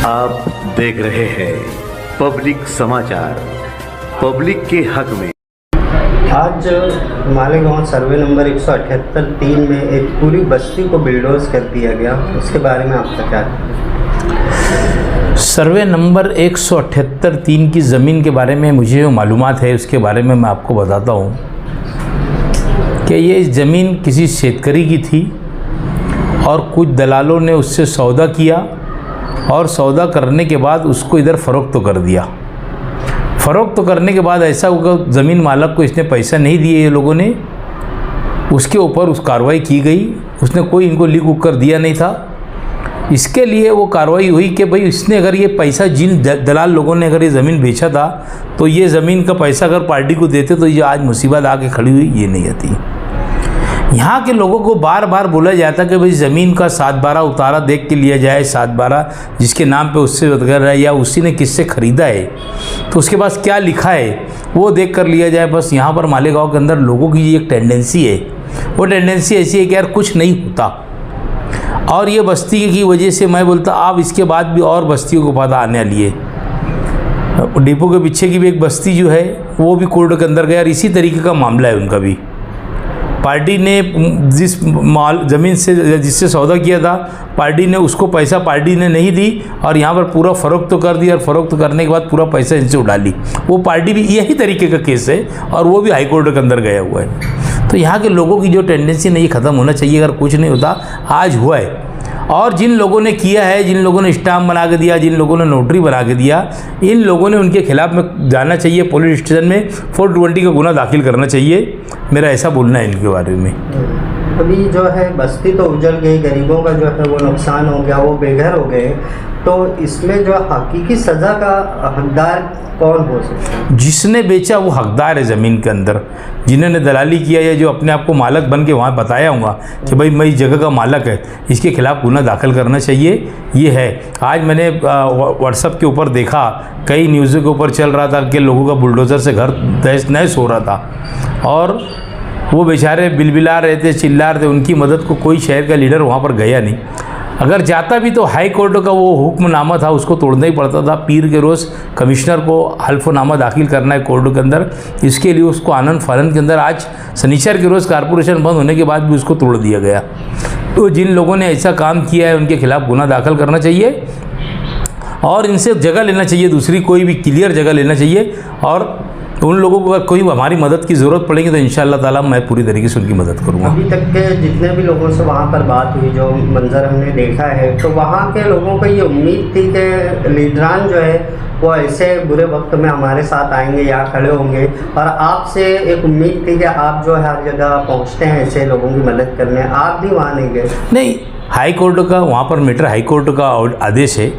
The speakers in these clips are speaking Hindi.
आप देख रहे हैं पब्लिक समाचार, पब्लिक के हक में। आज मालेगांव सर्वे नंबर 178-3 में एक पूरी बस्ती को बिल्डोज कर दिया गया, उसके बारे में आपका क्या है? सर्वे नंबर 178-3 की ज़मीन के बारे में मुझे जो मालूमात है उसके बारे में मैं आपको बताता हूँ कि ये ज़मीन किसी शेतकरी की थी और कुछ दलालों ने उससे सौदा किया और सौदा करने के बाद उसको इधर फ़रोख्त तो कर दिया। फ़रोख्त तो करने के बाद ऐसा होगा ज़मीन मालक को इसने पैसा नहीं दिए ये लोगों ने, उसके ऊपर उस कार्रवाई की गई। उसने कोई इनको लिख उक कर दिया नहीं था। इसके लिए वो कार्रवाई हुई कि भाई इसने अगर ये पैसा जिन दलाल लोगों ने अगर ये ज़मीन बेचा था तो ये ज़मीन का पैसा अगर पार्टी को देते तो ये आज मुसीबत आके खड़ी हुई ये नहीं आती। यहाँ के लोगों को बार बार बोला जाता कि भाई ज़मीन का 7/12 उतारा देख के लिया जाए, 7/12 जिसके नाम पे उससे वगैरह है या उसी ने किससे ख़रीदा है तो उसके पास क्या लिखा है वो देख कर लिया जाए। बस यहाँ पर मालेगांव के अंदर लोगों की एक टेंडेंसी है, वो टेंडेंसी ऐसी है कि यार कुछ नहीं होता। और ये बस्ती की वजह से मैं बोलता अब इसके बाद भी और बस्तियों को पता आने वाली है। डिपो के पीछे की भी एक बस्ती जो है वो भी कोर्ट के अंदर गया और इसी तरीके का मामला है उनका भी। पार्टी ने जिस माल ज़मीन से जिससे सौदा किया था पार्टी ने उसको पैसा पार्टी ने नहीं दी और यहाँ पर पूरा फ़रोख्त तो कर दिया और फ़रोख्त करने के बाद पूरा पैसा इनसे उड़ा ली। वो पार्टी भी यही तरीके का केस है और वो भी हाई कोर्ट के अंदर गया हुआ है। तो यहाँ के लोगों की जो टेंडेंसी नहीं ख़त्म होना चाहिए। अगर कुछ नहीं होता आज हुआ है और जिन लोगों ने किया है, जिन लोगों ने स्टाम्प बना के दिया, जिन लोगों ने नोटरी बना के दिया, इन लोगों ने उनके खिलाफ में जाना चाहिए पुलिस स्टेशन में 420 का गुना दाखिल करना चाहिए। मेरा ऐसा बोलना है इनके बारे में। अभी जो है बस्ती तो उजड़ गई, गरीबों का जो है वो नुकसान हो गया, वो बेघर हो गए, तो इसमें जो हकीकी सज़ा का हकदार कौन हो सकता है? जिसने बेचा वो हकदार है ज़मीन के अंदर। जिन्होंने दलाली किया या जो अपने आप को मालक बन के वहाँ बताया होगा कि भाई मैं इस जगह का मालक है, इसके खिलाफ गुना दाखिल करना चाहिए। ये है। आज मैंने व्हाट्सएप के ऊपर देखा, कई न्यूज़ों के ऊपर चल रहा था कि लोगों का बुलडोज़र से घर तहस नहस हो रहा था और वो बेचारे बिलबिला रहे थे, चिल्ला रहे थे। उनकी मदद को कोई शहर का लीडर वहाँ पर गया नहीं। अगर जाता भी तो हाई कोर्ट का वो हुक्मनामा था उसको तोड़ना ही पड़ता था। पीर के रोज़ कमिश्नर को हल्फनामा दाखिल करना है कोर्ट के अंदर, इसके लिए उसको आनंद फानंद के अंदर आज शनिचर के रोज़ कारपोरेशन बंद होने के बाद भी उसको तोड़ दिया गया। तो जिन लोगों ने ऐसा काम किया है उनके खिलाफ गुना दाखिल करना चाहिए और इनसे जगह लेना चाहिए, दूसरी कोई भी क्लियर जगह लेना चाहिए। और उन लोगों को अगर कोई हमारी मदद की ज़रूरत पड़ेगी तो इंशाअल्लाह ताला मैं पूरी तरीके से उनकी मदद करूँगा। अभी तक के जितने भी लोगों से वहाँ पर बात हुई, जो मंजर हमने देखा है, तो वहाँ के लोगों को ये उम्मीद थी कि लीडरान जो है वो ऐसे बुरे वक्त में हमारे साथ आएंगे, यहाँ खड़े होंगे और आपसे एक उम्मीद थी कि आप जो हर जगह पहुँचते हैं ऐसे लोगों की मदद करने, आप भी वहाँ नहीं गए। नहीं, हाई कोर्ट का वहाँ पर मैटर हाई कोर्ट का आदेश है।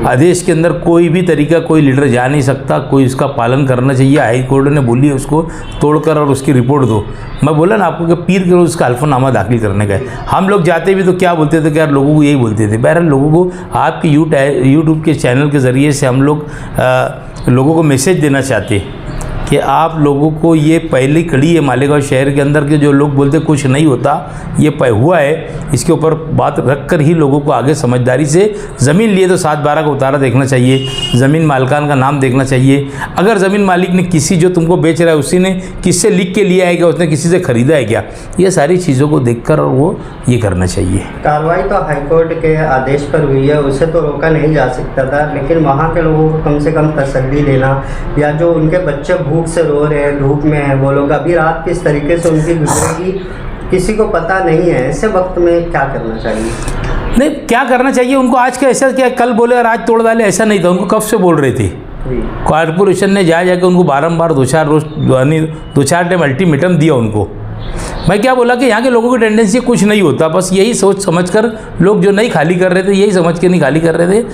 आदेश के अंदर कोई भी तरीका कोई लीडर जा नहीं सकता, कोई उसका पालन करना चाहिए। हाई कोर्ट ने बोली है उसको तोड़कर और उसकी रिपोर्ट दो। मैं बोला ना आपको कि पीर के रोज़ उसका हल्फनामा दाखिल करने का है। हम लोग जाते भी तो क्या बोलते थे कि यार लोगों को यही बोलते थे। बहरहाल लोगों को आपके यूट्यूब के चैनल के ज़रिए से हम लोग लोगों को मैसेज देना चाहते हैं कि आप लोगों को ये पहली कड़ी है मालेगांव शहर के अंदर के जो लोग बोलते कुछ नहीं होता, ये हुआ है। इसके ऊपर बात रख कर ही लोगों को आगे समझदारी से ज़मीन लिए तो 7/12 का उतारा देखना चाहिए, ज़मीन मालिकान का नाम देखना चाहिए। अगर ज़मीन मालिक ने किसी जो तुमको बेच रहा है उसी ने किससे लिख के लिया है क्या, उसने किसी से ख़रीदा है क्या, ये सारी चीज़ों को देखकर और वो ये करना चाहिए। कार्रवाई तो हाईकोर्ट के आदेश पर हुई है, उसे तो रोका नहीं जा सकता था, लेकिन वहाँ के लोगों को कम से कम तसल्ली देना, या जो उनके बच्चे भूख से रो रहे हैं, धूप में हैं, वो लोग अभी रात किस तरीके से उनकी गुजरेगी किसी को पता नहीं है। ऐसे वक्त में क्या करना चाहिए? नहीं, क्या करना चाहिए उनको आज का ऐसा क्या कल बोले और आज तोड़ डाले ऐसा नहीं था। उनको कब से बोल रहे थे, कॉर्पोरेशन ने जाके उनको बारंबार 2-4 टाइम अल्टीमेटम दिया उनको। मैं क्या बोला कि यहाँ के लोगों की टेंडेंसी कुछ नहीं होता, बस यही सोच समझ कर लोग जो नहीं खाली कर रहे थे, यही समझ के नहीं खाली कर रहे थे।